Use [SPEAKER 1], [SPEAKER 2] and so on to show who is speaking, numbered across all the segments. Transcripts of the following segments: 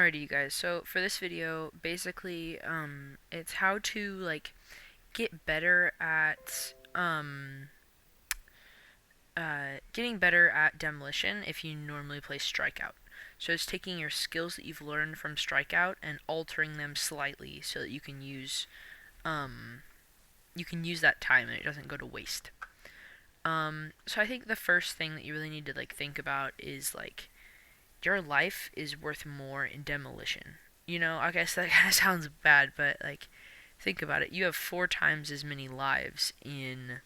[SPEAKER 1] Alrighty, you guys. So for this video, basically, it's how to get better at getting better at Demolition if you normally play Strikeout. So it's taking your skills that you've learned from Strikeout and altering them slightly so that um you can use that time and it doesn't go to waste. So I think the first thing that you really need to think about is your life is worth more in Demolition. I guess that kind of sounds bad, but think about it. You have four times as many lives in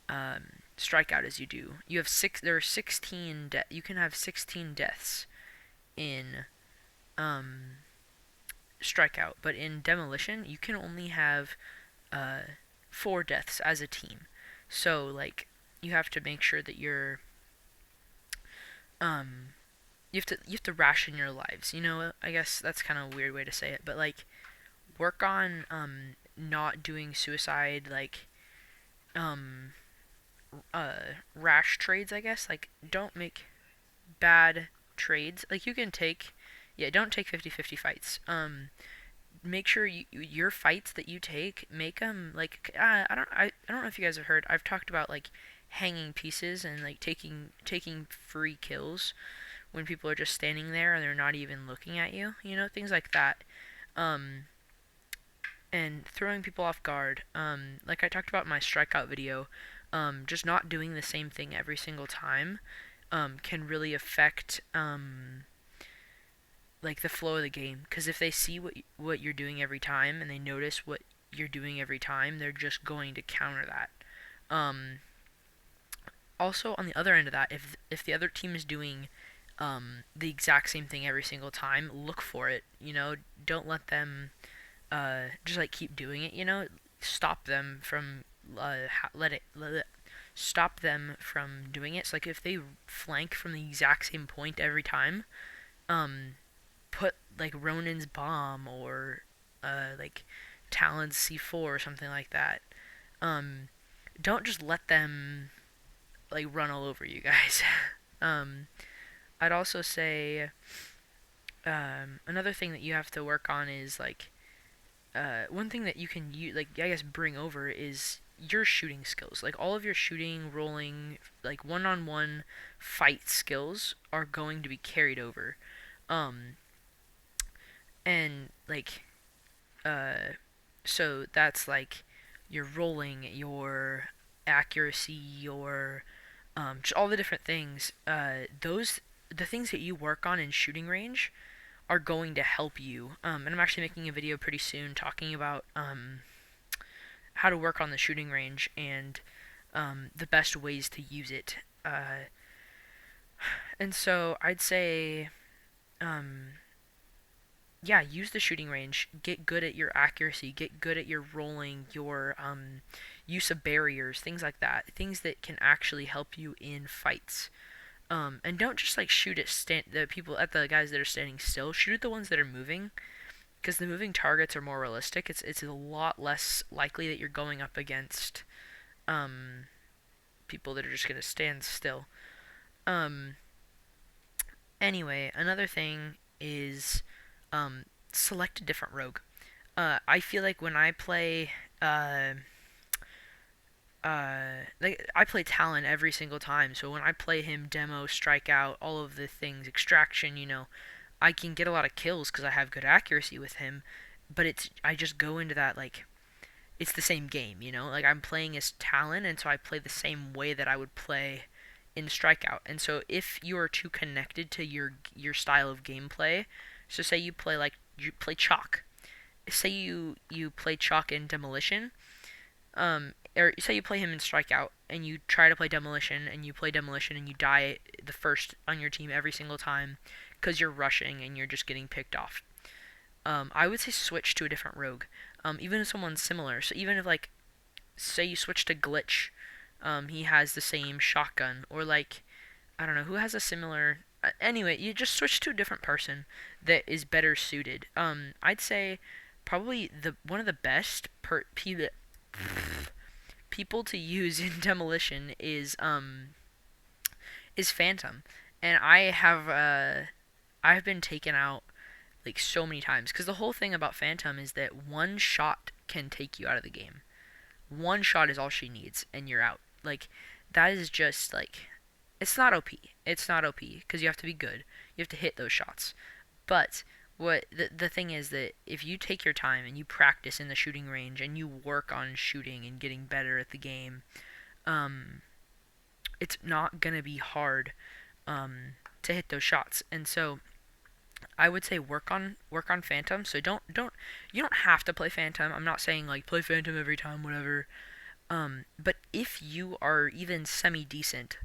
[SPEAKER 1] Strikeout as you do. You have six. There are 16. You can have 16 deaths in um, Strikeout, but in Demolition you can only have uh, four deaths as a team. So you have to make sure that um, you have to ration your lives. I guess that's kind of a weird way to say it, but work on not doing suicide um rash trades, I guess. Don't make bad trades. You can take yeah, don't take 50-50 fights. Make sure your fights that you take, make them I don't know if you guys have heard. I've talked about hanging pieces and taking free kills when people are just standing there and they're not even looking at you, things like that. Um, and throwing people off guard. Like I talked about in my strikeout video, just not doing the same thing every single time can really affect the flow of the game. Because if they see what you're doing every time and they notice what you're doing every time, they're just going to counter that. Um, Also, on the other end of that, if the other team is doing the exact same thing every single time, look for it. Don't let them just keep doing it. Stop them from let it stop them from doing it. So if they flank from the exact same point every time, um, put Ronin's bomb or Talon's C4 or something like that. Um, don't just let them run all over you guys. um, I'd also say another thing that you have to work on is one thing that you can I guess bring over is your shooting skills. All of your shooting, rolling, one-on-one fight skills are going to be carried over. Um, and uh, so that's your rolling, your accuracy, your just all the different things. The things that you work on in shooting range are going to help you. And I'm actually making a video pretty soon talking about how to work on the shooting range and the best ways to use it. And so I'd say, um, yeah, use the shooting range. Get good at your accuracy. Get good at your rolling, your use of barriers, things like that. Things that can actually help you in fights. And don't just shoot at the guys that are standing still. Shoot at the ones that are moving, because the moving targets are more realistic. It's a lot less likely that you're going up against um, people that are just gonna stand still. Um, Anyway, another thing is select a different rogue. I feel like when I play uh, I play Talon every single time. So when I play him, demo, strike out, all of the things, extraction, I can get a lot of kills because I have good accuracy with him. But I just go into that it's the same game, I'm playing as Talon, and so I play the same way that I would play in Strikeout. And so if you are too connected to your style of gameplay, so say you play Chalk, say you play Chalk in Demolition, or say you play him in Strikeout and you try to play Demolition and you play Demolition and you die the first on your team every single time because you're rushing and you're just getting picked off. I would say switch to a different rogue, even if someone's similar. So even if say you switch to Glitch, he has the same shotgun, or I don't know who has a similar. Anyway, you just switch to a different person that is better suited. I'd say probably the one of the best people to use in Demolition is Phantom, and I've been taken out like so many times. Because the whole thing about Phantom is that one shot can take you out of the game. One shot is all she needs, and you're out. Like that is just like it's not OP. It's not OP because you have to be good. You have to hit those shots. But what the thing is that if you take your time and you practice in the shooting range and you work on shooting and getting better at the game, um, it's not gonna be hard to hit those shots. And so I would say work on Phantom. So don't you don't have to play Phantom. I'm not saying like play Phantom every time, whatever. But if you are even semi decent,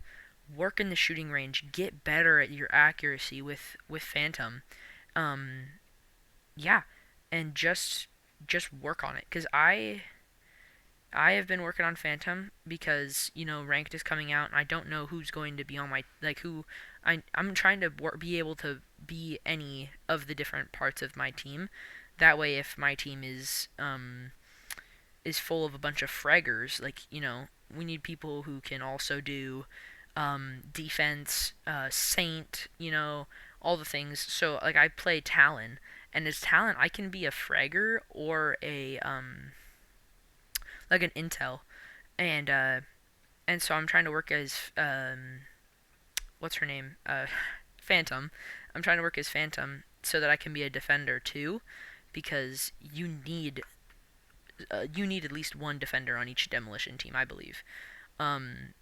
[SPEAKER 1] work in the shooting range, get better at your accuracy with Phantom. Um, yeah, and just work on it. Cause I have been working on Phantom because ranked is coming out and I don't know who's going to be on my like who I'm trying to be able to be any of the different parts of my team. That way, if my team is full of a bunch of fraggers, like we need people who can also do defense, Saint, all the things. So like I play Talon, and as Talon I can be a fragger or a like an intel, and so I'm trying to work as what's her name Phantom. I'm trying to work as Phantom so that I can be a defender too, because you need at least one defender on each demolition team, I believe. Um,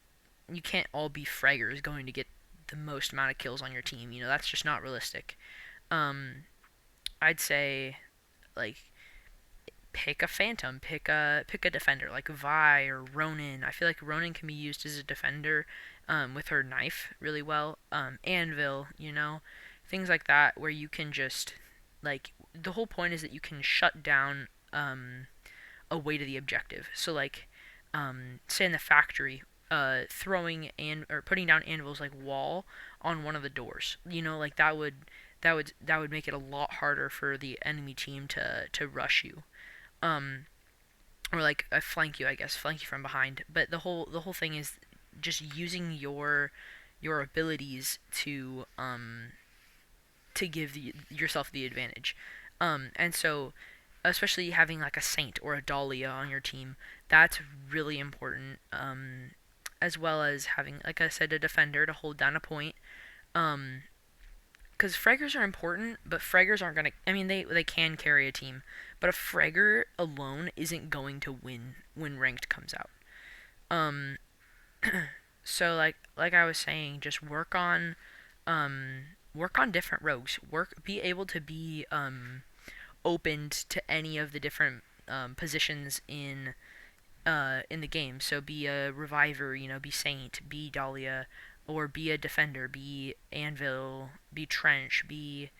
[SPEAKER 1] you can't all be fraggers going to get the most amount of kills on your team. That's just not realistic. Um, I'd say like pick a Phantom, pick a defender like Vi or Ronin. I feel like Ronin can be used as a defender with her knife really well. Anvil, things like that where you can just like the whole point is that you can shut down a way to the objective. So like say in the factory, throwing and or putting down anvils like wall on one of the doors. Like that would make it a lot harder for the enemy team to rush you. Um, or like flank you, I guess, flank you from behind. But the whole thing is just using your abilities to give yourself the advantage. And so especially having like a Saint or a Dahlia on your team, that's really important. As well as having, like I said, a defender to hold down a point. Um, because fraggers are important, but fraggers aren't gonna. I mean, they can carry a team, but a fragger alone isn't going to win when ranked comes out. Um, so like I was saying, just work on different rogues. Be able to be opened to any of the different positions in the game. So be a reviver, be Saint, be Dahlia, or be a defender, be Anvil, be Trench, be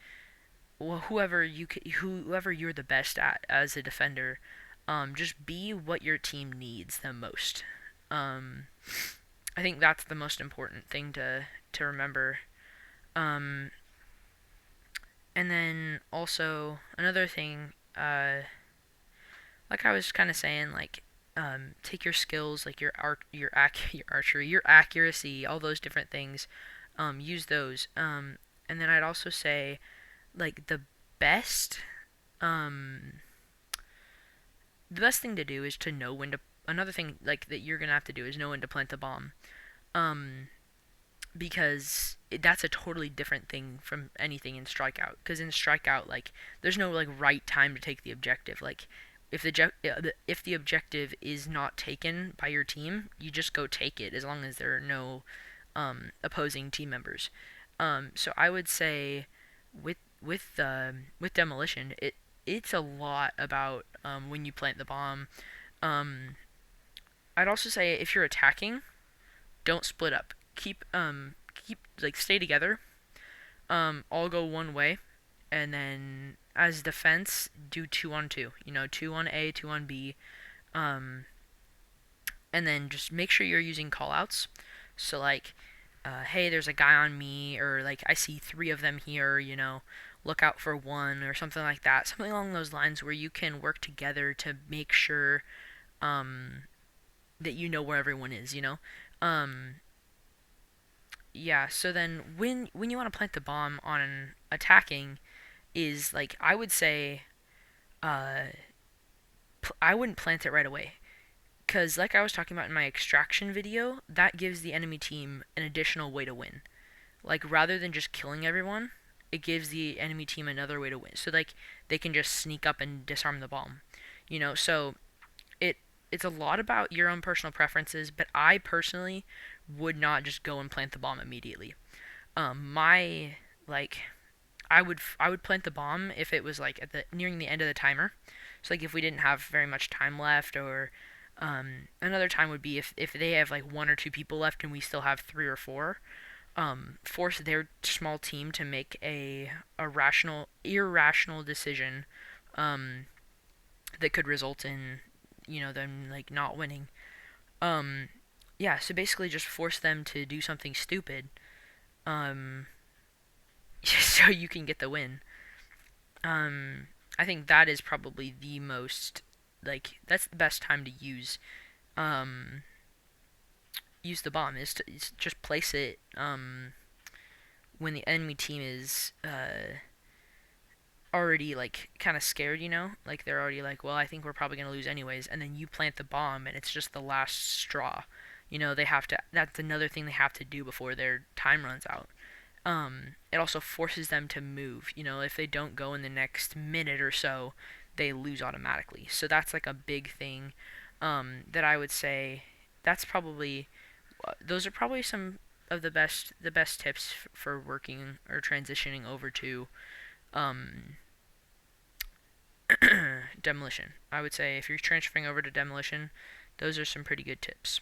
[SPEAKER 1] whoever you're the best at as a defender. Just be what your team needs the most. Um, I think that's the most important thing to remember. Um, and then also another thing, like I was kind of saying, like take your skills, like your archery, your accuracy, all those different things. Use those. And then I'd also say like best um the best thing to do is to know when to. Another thing like that you're gonna have to do is know when to plant the bomb. Um, because that's a totally different thing from anything in Strikeout. Because in Strikeout, like, there's no like right time to take the objective. Like, if the objective is not taken by your team, you just go take it as long as there are no opposing team members. So I would say with with demolition, it's a lot about when you plant the bomb. Um, I'd also say if you're attacking, don't split up. Keep like stay together. All go one way, and then as defense, do two on two. Two on A, two on B. Um, and then just make sure you're using callouts. So like, hey, there's a guy on me, or like I see three of them here. Look out for one, or something like that. Something along those lines where you can work together to make sure um, that you know where everyone is. Um, yeah. So then when you want to plant the bomb on an attacking, is like I would say uh I wouldn't plant it right away. Because, like I was talking about in my extraction video, that gives the enemy team an additional way to win. Like, rather than just killing everyone, it gives the enemy team another way to win. So, like, they can just sneak up and disarm the bomb. So it it's a lot about your own personal preferences, but I personally would not just go and plant the bomb immediately. My like I would plant the bomb if it was like at the nearing the end of the timer. So like if we didn't have very much time left, or another time would be if they have like one or two people left and we still have three or four. Force their small team to make a rational irrational decision um, that could result in them like not winning. Um, yeah, so basically just force them to do something stupid um, so you can get the win. Um, I think that is probably the most like that's the best time to um use the bomb is just place it when the enemy team is already like kind of scared, like they're already like, well, I think we're probably going to lose anyways, and then you plant the bomb and it's just the last straw. They have to that's another thing they have to do before their time runs out. It also forces them to move. If they don't go in the next minute or so, they lose automatically. So that's like a big thing that I would say. That's probably those are probably some of the best tips for working or transitioning over to um, demolition. I would say if you're transferring over to demolition, those are some pretty good tips.